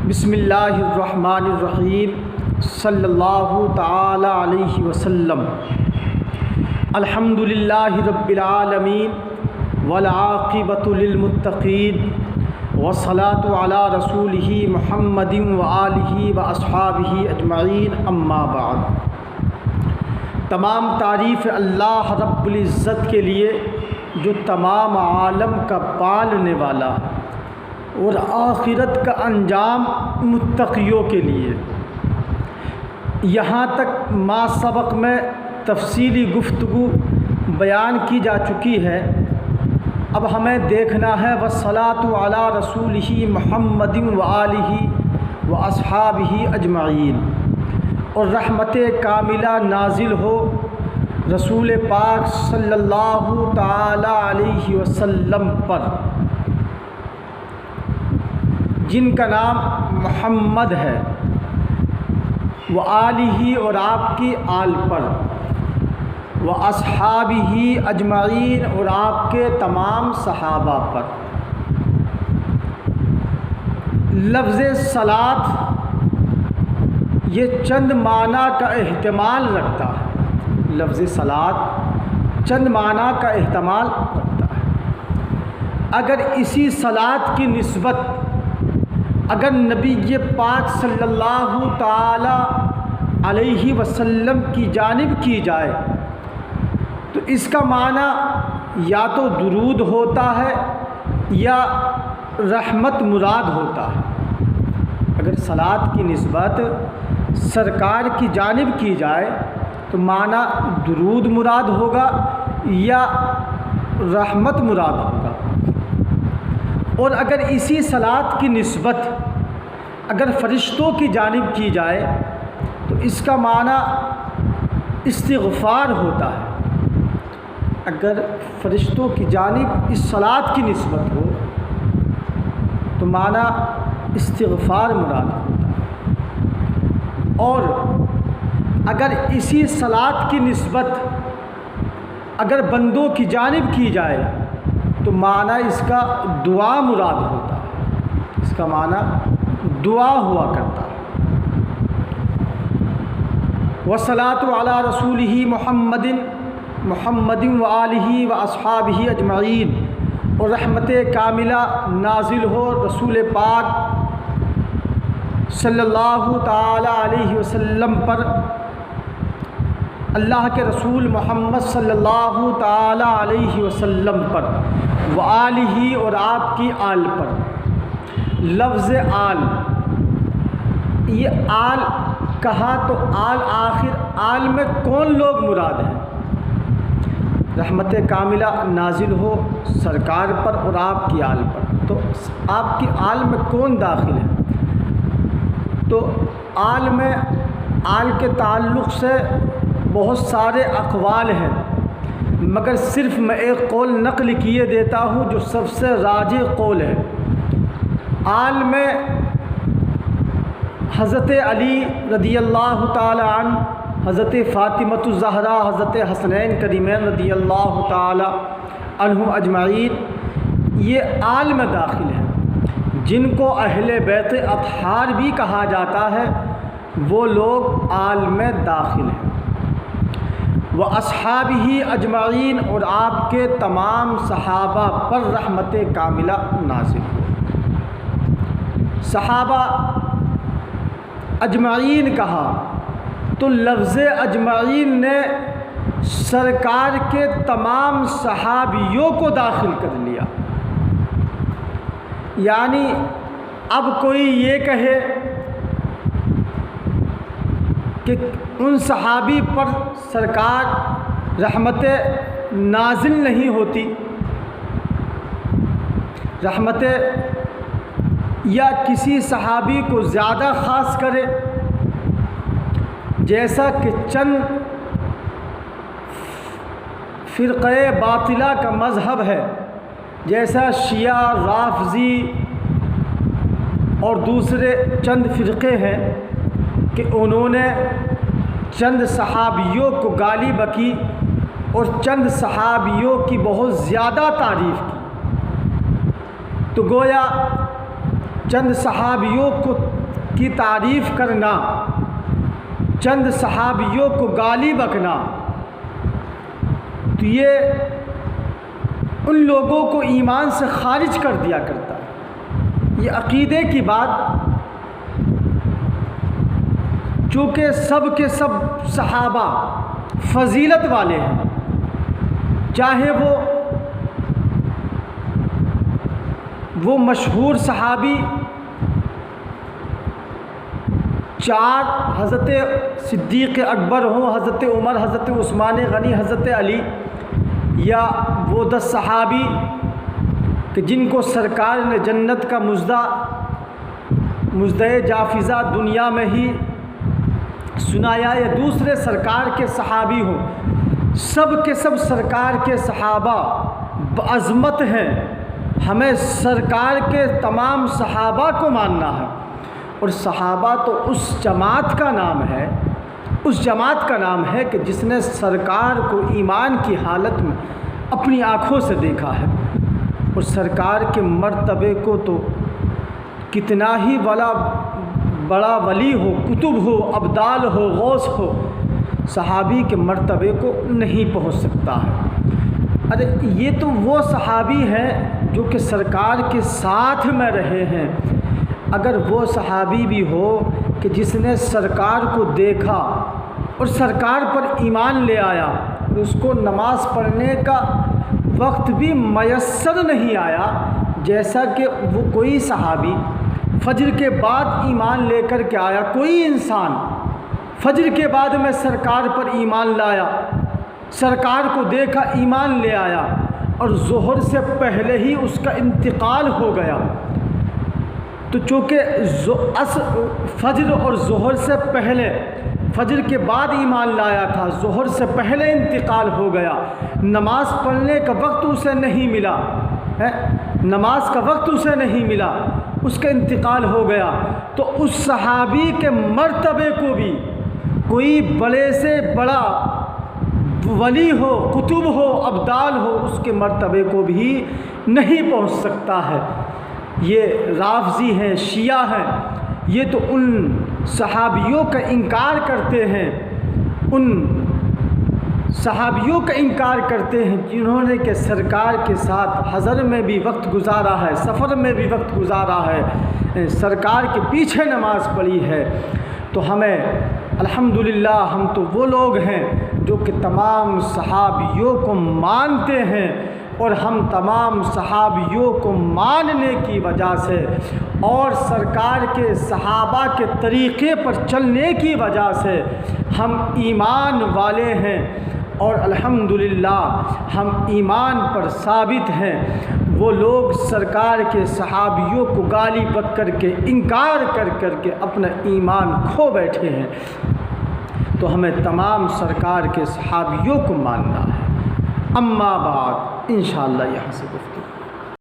بسم اللہ الرحمن الرحیم صلی اللہ تعالی علیہ وسلم۔ الحمد للہ رب العالمین والعاقبۃ للمتقین والصلاۃ علی رسولہ محمد وآلہ واصحابہ اجمعین، اما بعد۔ تمام تعریف اللہ رب العزت کے لیے جو تمام عالم کا پالنے والا اور آخرت کا انجام متقیوں کے لیے۔ یہاں تک ما سبق میں تفصیلی گفتگو بیان کی جا چکی ہے، اب ہمیں دیکھنا ہے والصلاۃ علی رسولہ محمد وآلہ واصحابہ اجمعین، اور رحمت کاملہ نازل ہو رسول پاک صلی اللہ تعالی علیہ وسلم پر، جن کا نام محمد ہے، وآلہ اور آپ کی آل پر، واصحابہ اجمعین اور آپ کے تمام صحابہ پر۔ لفظ صلاۃ یہ چند معنی کا احتمال رکھتا ہے، لفظ صلاۃ چند معنی کا احتمال رکھتا ہے۔ اگر اسی صلاۃ کی نسبت اگر نبی پاک صلی اللہ تعالی علیہ وسلم کی جانب کی جائے تو اس کا معنی یا تو درود ہوتا ہے یا رحمت مراد ہوتا ہے۔ اگر صلاۃ کی نسبت سرکار کی جانب کی جائے تو معنی درود مراد ہوگا یا رحمت مراد ہوگا، اور اگر اسی صلاۃ کی نسبت اگر فرشتوں کی جانب کی جائے تو اس کا معنی استغفار ہوتا ہے۔ اگر فرشتوں کی جانب اس صلاۃ کی نسبت ہو تو معنی استغفار مراد ہوتا ہے، اور اگر اسی صلاۃ کی نسبت اگر بندوں کی جانب کی جائے تو معنی اس کا دعا مراد ہوتا ہے، اس کا معنی دعا ہوا کرتا ہے۔ والصلاۃ علی رسولہ محمد وآلہ واصحابہ اجمعین، اور رحمت کاملہ نازل ہو رسول پاک صلی اللہ تعالی علیہ وسلم پر، اللہ کے رسول محمد صلی اللہ تعالی علیہ وسلم پر، وآلہ اور آپ کی آل پر۔ لفظ آل، یہ آل کہا تو آل آخر آل میں کون لوگ مراد ہیں؟ رحمت کاملہ نازل ہو سرکار پر اور آپ کی آل پر، تو آپ کی آل میں کون داخل ہے؟ تو آل میں آل کے تعلق سے بہت سارے اقوال ہیں، مگر صرف میں ایک قول نقل کیے دیتا ہوں جو سب سے راجح قول ہے۔ آل میں حضرت علی رضی اللہ تعالی عنہ، حضرت فاطمۃ الزہرا، حضرت حسنین کریمین رضی اللہ تعالی عنہم اجمعین، یہ آل میں داخل ہیں، جن کو اہل بیت اطہار بھی کہا جاتا ہے، وہ لوگ آل میں داخل ہیں۔ واصحابہ اجمعین، اور آپ کے تمام صحابہ پر رحمت کاملہ نازل ہو۔ صحابہ اجمعین کہا تو لفظ اجمعین نے سرکار کے تمام صحابیوں کو داخل کر لیا، یعنی اب کوئی یہ کہے کہ ان صحابی پر سرکار رحمت نازل نہیں ہوتی، رحمت یا کسی صحابی کو زیادہ خاص کرے، جیسا کہ چند فرقہ باطلہ کا مذہب ہے، جیسا شیعہ، رافضی اور دوسرے چند فرقے ہیں کہ انہوں نے چند صحابیوں کو گالی بکی اور چند صحابیوں کی بہت زیادہ تعریف کی، تو گویا چند صحابیوں کی تعریف کرنا، چند صحابیوں کو گالی بکنا، تو یہ ان لوگوں کو ایمان سے خارج کر دیا کرتا ہے۔ یہ عقیدے کی بات، چونکہ سب کے سب صحابہ فضیلت والے ہیں، چاہے وہ مشہور صحابی چار حضرت صدیق اکبر ہوں، حضرت عمر، حضرت عثمان غنی، حضرت علی، یا وہ 10 صحابی کہ جن کو سرکار نے جنت کا مزدہ جافزہ دنیا میں ہی سنایا، یا دوسرے سرکار کے صحابی ہوں، سب کے سب سرکار کے صحابہ بعظمت ہیں۔ ہمیں سرکار کے تمام صحابہ کو ماننا ہے، اور صحابہ تو اس جماعت کا نام ہے، اس جماعت کا نام ہے کہ جس نے سرکار کو ایمان کی حالت میں اپنی آنکھوں سے دیکھا ہے، اور سرکار کے مرتبے کو تو کتنا ہی بڑا ولی ہو، کتب ہو، ابدال ہو، غوث ہو، صحابی کے مرتبے کو نہیں پہنچ سکتا ہے۔ ارے یہ تو وہ صحابی ہیں جو کہ سرکار کے ساتھ میں رہے ہیں۔ اگر وہ صحابی بھی ہو کہ جس نے سرکار کو دیکھا اور سرکار پر ایمان لے آیا، اور اس کو نماز پڑھنے کا وقت بھی میسر نہیں آیا، جیسا کہ وہ کوئی صحابی فجر کے بعد ایمان لے کر کے آیا، کوئی انسان فجر کے بعد میں سرکار پر ایمان لایا، سرکار کو دیکھا، ایمان لے آیا، اور ظہر سے پہلے ہی اس کا انتقال ہو گیا، تو چونکہ فجر اور ظہر سے پہلے، فجر کے بعد ایمان لایا تھا، ظہر سے پہلے انتقال ہو گیا، نماز پڑھنے کا وقت اسے نہیں ملا، نماز کا وقت اسے نہیں ملا، اس کا انتقال ہو گیا، تو اس صحابی کے مرتبے کو بھی کوئی بڑے سے بڑا ولی ہو، کتب ہو، ابدال ہو، اس کے مرتبے کو بھی نہیں پہنچ سکتا ہے۔ یہ رافضی ہیں، شیعہ ہیں، یہ تو ان صحابیوں کا انکار کرتے ہیں، ان صحابیوں کا انکار کرتے ہیں جنہوں نے کہ سرکار کے ساتھ حضر میں بھی وقت گزارا ہے، سفر میں بھی وقت گزارا ہے، سرکار کے پیچھے نماز پڑھی ہے۔ تو ہمیں الحمدللہ ہم تو وہ لوگ ہیں جو کہ تمام صحابیوں کو مانتے ہیں، اور ہم تمام صحابیوں کو ماننے کی وجہ سے اور سرکار کے صحابہ کے طریقے پر چلنے کی وجہ سے ہم ایمان والے ہیں، اور الحمدللہ ہم ایمان پر ثابت ہیں۔ وہ لوگ سرکار کے صحابیوں کو گالی بک کر کے، انکار کر کر کے اپنا ایمان کھو بیٹھے ہیں، تو ہمیں تمام سرکار کے صحابیوں کو ماننا ہے۔ اما بعد، انشاءاللہ یہاں سے گفتگو